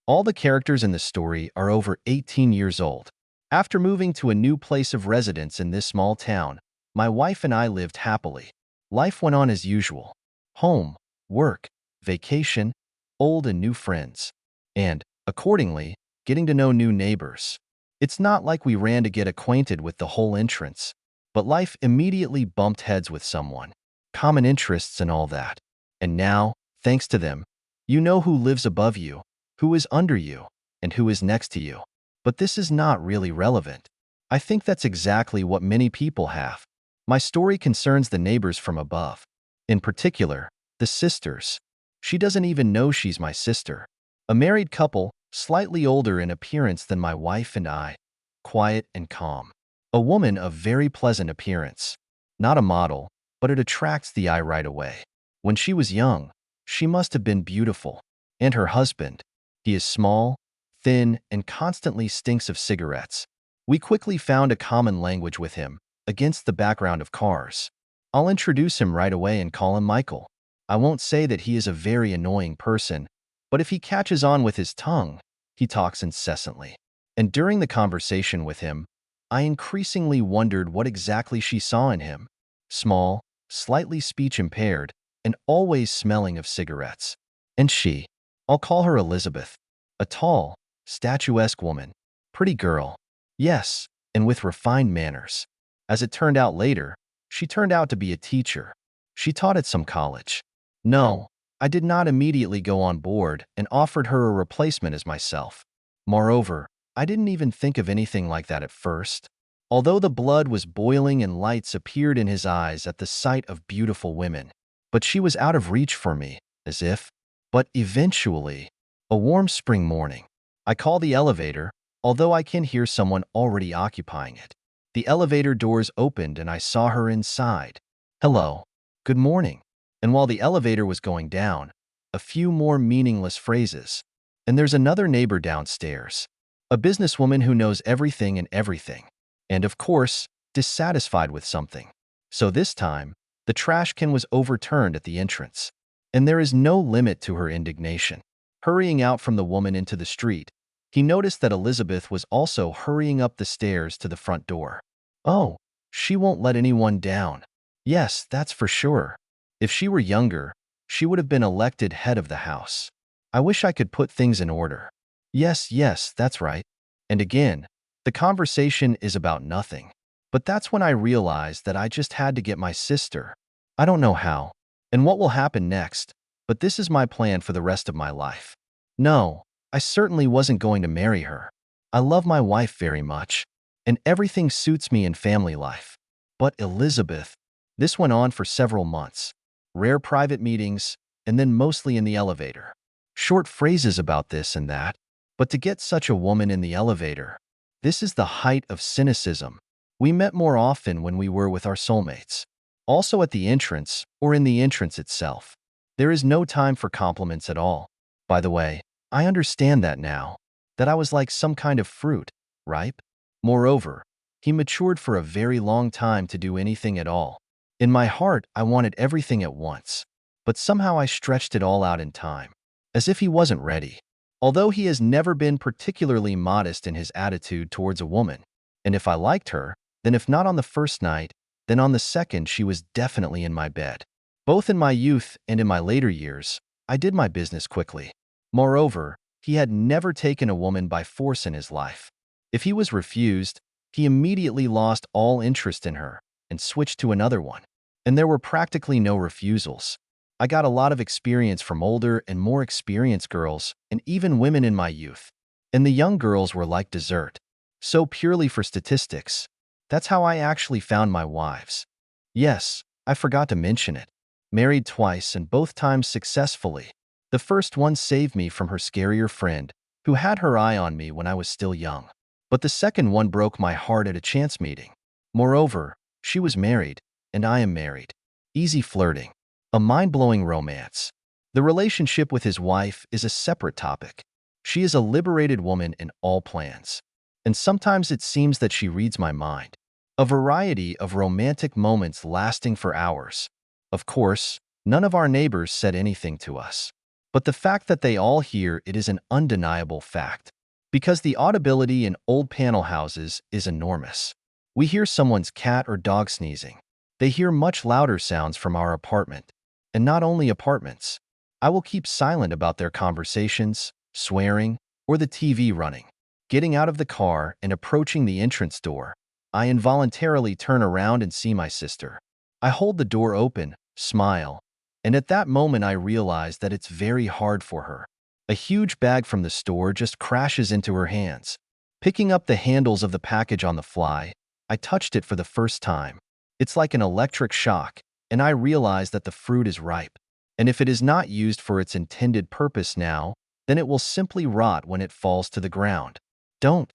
All the characters in the story are over 18 years old. After moving to a new place of residence in this small town, my wife and I lived happily. Life went on as usual. Home, work, vacation, old and new friends. And, accordingly, getting to know new neighbors. It's not like we ran to get acquainted with the whole entrance, but life immediately bumped heads with someone. Common interests and all that. And now, thanks to them, you know who lives above you, who is under you, and who is next to you. But this is not really relevant. I think that's exactly what many people have. My story concerns the neighbors from above. In particular, the sisters. She doesn't even know she's my sister. A married couple, slightly older in appearance than my wife and I. Quiet and calm. A woman of very pleasant appearance. Not a model, but it attracts the eye right away. When she was young, she must have been beautiful. And her husband. He is small, thin, and constantly stinks of cigarettes. We quickly found a common language with him, against the background of cars. I'll introduce him right away and call him Michael. I won't say that he is a very annoying person, but if he catches on with his tongue, he talks incessantly. And during the conversation with him, I increasingly wondered what exactly she saw in him. Small, slightly speech-impaired, and always smelling of cigarettes. And she. I'll call her Elizabeth. A tall, statuesque woman. Pretty girl. Yes, and with refined manners. As it turned out later, she turned out to be a teacher. She taught at some college. No, I did not immediately go on board and offered her a replacement as myself. Moreover, I didn't even think of anything like that at first. Although the blood was boiling and lights appeared in his eyes at the sight of beautiful women. But she was out of reach for me, as if. But eventually, a warm spring morning, I call the elevator, although I can hear someone already occupying it. The elevator doors opened and I saw her inside. Hello. Good morning. And while the elevator was going down, a few more meaningless phrases. And there's another neighbor downstairs. A businesswoman who knows everything and everything. And of course, dissatisfied with something. So this time, the trash can was overturned at the entrance. And there is no limit to her indignation. Hurrying out from the woman into the street, he noticed that Elizabeth was also hurrying up the stairs to the front door. Oh, she won't let anyone down. Yes, that's for sure. If she were younger, she would have been elected head of the house. I wish I could put things in order. Yes, that's right. And again, the conversation is about nothing. But that's when I realized that I just had to get my sister. I don't know how. And what will happen next, but this is my plan for the rest of my life. No, I certainly wasn't going to marry her. I love my wife very much, and everything suits me in family life. But Elizabeth, this went on for several months. Rare private meetings, and then mostly in the elevator. Short phrases about this and that, but to get such a woman in the elevator, this is the height of cynicism. We met more often when we were with our soulmates. Also at the entrance, or in the entrance itself. There is no time for compliments at all. By the way, I understand that now, that I was like some kind of fruit, ripe. Moreover, he matured for a very long time to do anything at all. In my heart, I wanted everything at once, but somehow I stretched it all out in time, as if he wasn't ready. Although he has never been particularly modest in his attitude towards a woman, and if I liked her, then if not on the first night, then on the second she was definitely in my bed. Both in my youth and in my later years, I did my business quickly. Moreover, he had never taken a woman by force in his life. If he was refused, he immediately lost all interest in her and switched to another one. And there were practically no refusals. I got a lot of experience from older and more experienced girls and even women in my youth. And the young girls were like dessert. So purely for statistics. That's how I actually found my wives. Yes, I forgot to mention it. Married twice and both times successfully. The first one saved me from her scarier friend, who had her eye on me when I was still young. But the second one broke my heart at a chance meeting. Moreover, she was married, and I am married. Easy flirting. A mind-blowing romance. The relationship with his wife is a separate topic. She is a liberated woman in all plans. And sometimes it seems that she reads my mind. A variety of romantic moments lasting for hours. Of course, none of our neighbors said anything to us. But the fact that they all hear it is an undeniable fact. Because the audibility in old panel houses is enormous. We hear someone's cat or dog sneezing. They hear much louder sounds from our apartment. And not only apartments. I will keep silent about their conversations, swearing, or the TV running. Getting out of the car and approaching the entrance door, I involuntarily turn around and see my sister. I hold the door open, smile, and at that moment I realize that it's very hard for her. A huge bag from the store just crashes into her hands. Picking up the handles of the package on the fly, I touched it for the first time. It's like an electric shock, and I realize that the fruit is ripe. And if it is not used for its intended purpose now, then it will simply rot when it falls to the ground. Don't.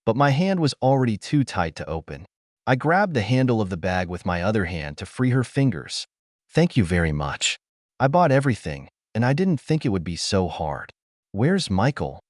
But my hand was already too tight to open. I grabbed the handle of the bag with my other hand to free her fingers. Thank you very much. I bought everything, and I didn't think it would be so hard. Where's Michael?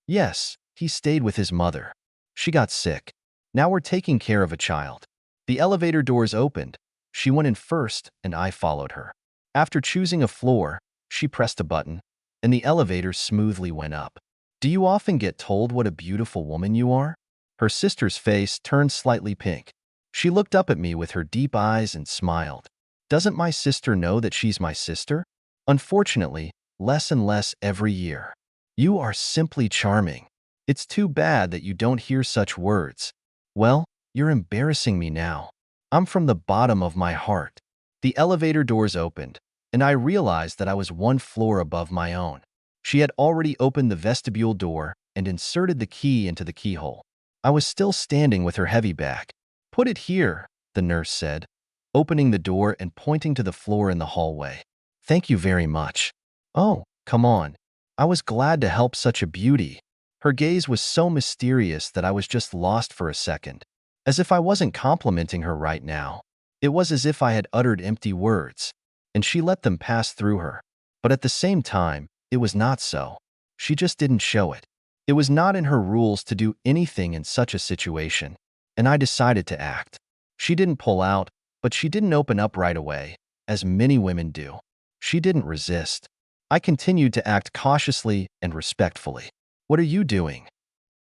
Yes, he stayed with his mother. She got sick. Now we're taking care of a child. The elevator doors opened. She went in first, and I followed her. After choosing a floor, she pressed a button, and the elevator smoothly went up. Do you often get told what a beautiful woman you are? Her sister's face turned slightly pink. She looked up at me with her deep eyes and smiled. Doesn't my sister know that she's my sister? Unfortunately, less and less every year. You are simply charming. It's too bad that you don't hear such words. Well, you're embarrassing me now. I'm from the bottom of my heart. The elevator doors opened, and I realized that I was one floor above my own. She had already opened the vestibule door and inserted the key into the keyhole. I was still standing with her heavy bag. Put it here, the nurse said, opening the door and pointing to the floor in the hallway. Thank you very much. Oh, come on. I was glad to help such a beauty. Her gaze was so mysterious that I was just lost for a second. As if I wasn't complimenting her right now. It was as if I had uttered empty words, and she let them pass through her. But at the same time, it was not so. She just didn't show it. It was not in her rules to do anything in such a situation, and I decided to act. She didn't pull out, but she didn't open up right away, as many women do. She didn't resist. I continued to act cautiously and respectfully. What are you doing?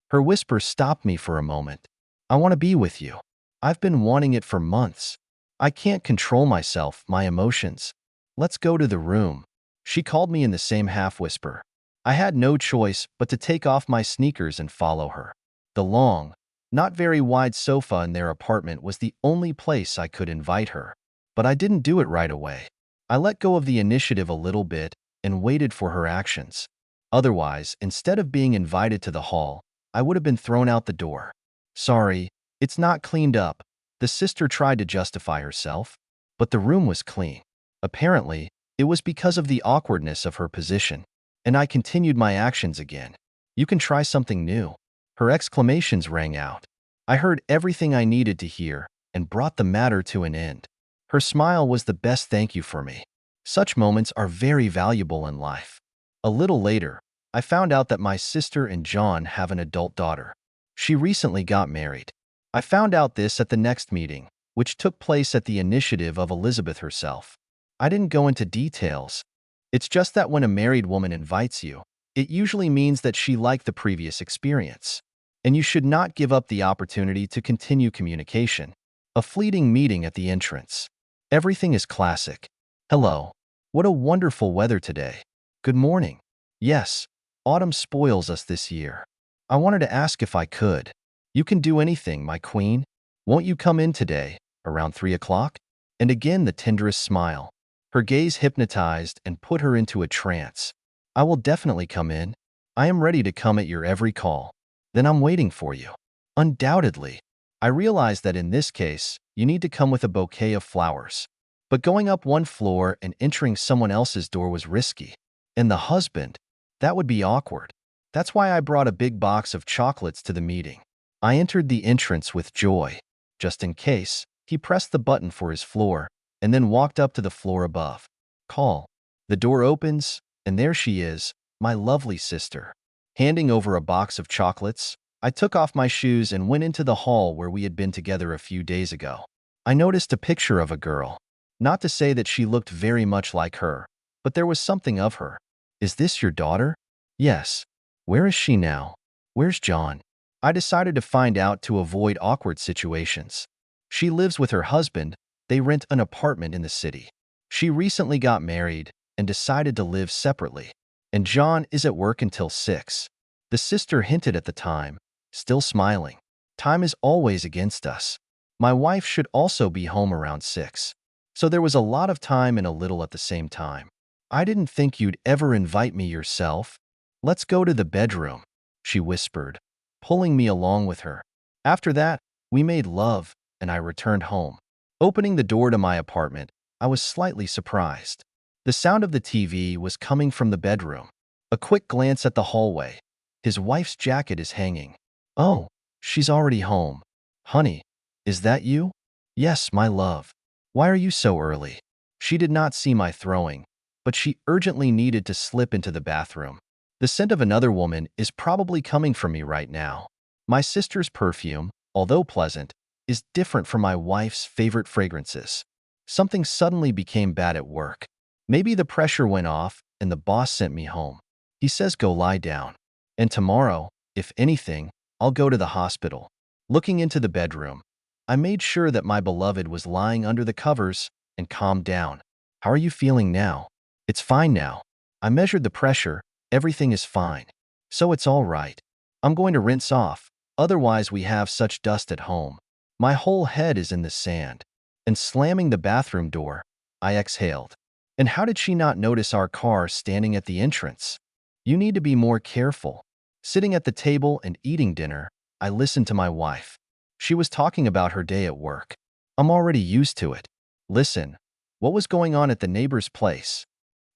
Her whisper stopped me for a moment. I want to be with you. I've been wanting it for months. I can't control myself, my emotions. Let's go to the room. She called me in the same half-whisper. I had no choice but to take off my sneakers and follow her. The long, not very wide sofa in their apartment was the only place I could invite her. But I didn't do it right away. I let go of the initiative a little bit and waited for her actions. Otherwise, instead of being invited to the hall, I would have been thrown out the door. Sorry, it's not cleaned up. The sister tried to justify herself, but the room was clean. Apparently, it was because of the awkwardness of her position, and I continued my actions again. You can try something new. Her exclamations rang out. I heard everything I needed to hear and brought the matter to an end. Her smile was the best thank you for me. Such moments are very valuable in life. A little later, I found out that my sister and John have an adult daughter. She recently got married. I found out this at the next meeting, which took place at the initiative of Elizabeth herself. I didn't go into details. It's just that when a married woman invites you, it usually means that she liked the previous experience. And you should not give up the opportunity to continue communication. A fleeting meeting at the entrance. Everything is classic. Hello. What a wonderful weather today. Good morning. Yes, autumn spoils us this year. I wanted to ask if I could. You can do anything, my queen. Won't you come in today, around 3 o'clock? And again the tenderest smile. Her gaze hypnotized and put her into a trance. I will definitely come in. I am ready to come at your every call. Then I'm waiting for you. Undoubtedly. I realized that in this case, you need to come with a bouquet of flowers. But going up one floor and entering someone else's door was risky. And the husband, that would be awkward. That's why I brought a big box of chocolates to the meeting. I entered the entrance with joy. Just in case, he pressed the button for his floor and then walked up to the floor above. Call. The door opens, and there she is, my lovely sister. Handing over a box of chocolates, I took off my shoes and went into the hall where we had been together a few days ago. I noticed a picture of a girl. Not to say that she looked very much like her, but there was something of her. Is this your daughter? Yes. Where is she now? Where's John? I decided to find out to avoid awkward situations. She lives with her husband. They rent an apartment in the city. She recently got married and decided to live separately. And John is at work until 6. The sister hinted at the time, still smiling. Time is always against us. My wife should also be home around 6. So there was a lot of time and a little at the same time. I didn't think you'd ever invite me yourself. Let's go to the bedroom, she whispered, pulling me along with her. After that, we made love, and I returned home. Opening the door to my apartment, I was slightly surprised. The sound of the TV was coming from the bedroom. A quick glance at the hallway. His wife's jacket is hanging. Oh, she's already home. Honey, is that you? Yes, my love. Why are you so early? She did not see my throwing, but she urgently needed to slip into the bathroom. The scent of another woman is probably coming from me right now. My sister's perfume, although pleasant, is different from my wife's favorite fragrances. Something suddenly became bad at work. Maybe the pressure went off and the boss sent me home. He says go lie down. And tomorrow, if anything, I'll go to the hospital. Looking into the bedroom, I made sure that my beloved was lying under the covers and calmed down. How are you feeling now? It's fine now. I measured the pressure. Everything is fine. So it's all right. I'm going to rinse off. Otherwise we have such dust at home. My whole head is in the sand. And slamming the bathroom door, I exhaled. And how did she not notice our car standing at the entrance? You need to be more careful. Sitting at the table and eating dinner, I listened to my wife. She was talking about her day at work. I'm already used to it. Listen, what was going on at the neighbor's place?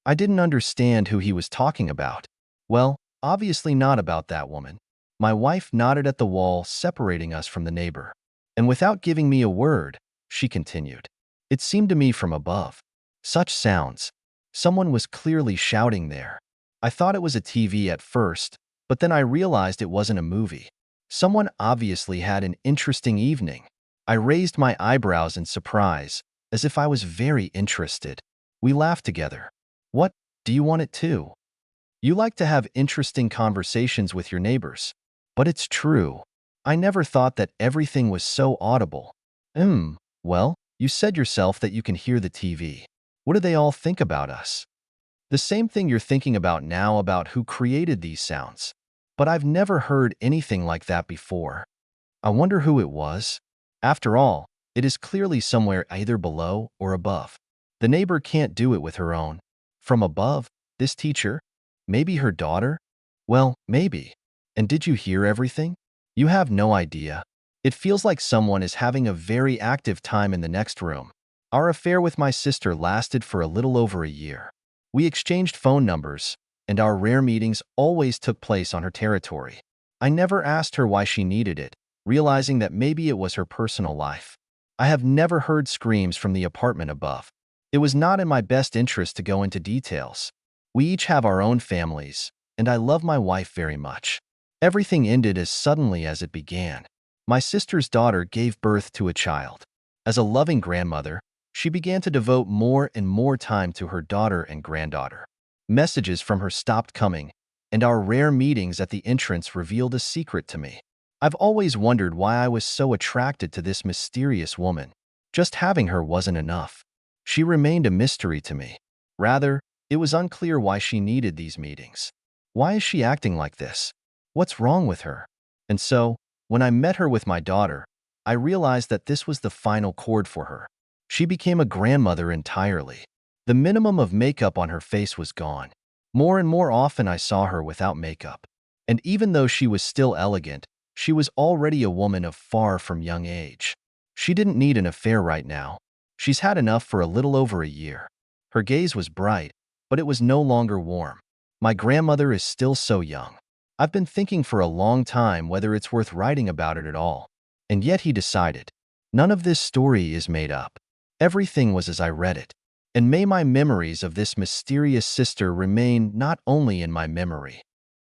I didn't understand who he was talking about. Well, obviously not about that woman. My wife nodded at the wall separating us from the neighbor. And without giving me a word, she continued. It seemed to me from above. Such sounds. Someone was clearly shouting there. I thought it was a TV at first, but then I realized it wasn't a movie. Someone obviously had an interesting evening. I raised my eyebrows in surprise, as if I was very interested. We laughed together. What, do you want it too? You like to have interesting conversations with your neighbors. But it's true. I never thought that everything was so audible. Well, you said yourself that you can hear the TV. What do they all think about us? The same thing you're thinking about now about who created these sounds. But I've never heard anything like that before. I wonder who it was. After all, it is clearly somewhere either below or above. The neighbor can't do it with her own. From above, this teacher? Maybe her daughter? Well, maybe. And did you hear everything? You have no idea. It feels like someone is having a very active time in the next room. Our affair with my sister lasted for a little over a year. We exchanged phone numbers, and our rare meetings always took place on her territory. I never asked her why she needed it, realizing that maybe it was her personal life. I have never heard screams from the apartment above. It was not in my best interest to go into details. We each have our own families, and I love my wife very much. Everything ended as suddenly as it began. My sister's daughter gave birth to a child. As a loving grandmother, she began to devote more and more time to her daughter and granddaughter. Messages from her stopped coming, and our rare meetings at the entrance revealed a secret to me. I've always wondered why I was so attracted to this mysterious woman. Just having her wasn't enough. She remained a mystery to me. Rather, it was unclear why she needed these meetings. Why is she acting like this? What's wrong with her? And so, when I met her with my daughter, I realized that this was the final chord for her. She became a grandmother entirely. The minimum of makeup on her face was gone. More and more often I saw her without makeup. And even though she was still elegant, she was already a woman of far from young age. She didn't need an affair right now. She's had enough for a little over a year. Her gaze was bright, but it was no longer warm. My grandmother is still so young. I've been thinking for a long time whether it's worth writing about it at all. And yet he decided. None of this story is made up. Everything was as I read it. And may my memories of this mysterious sister remain not only in my memory,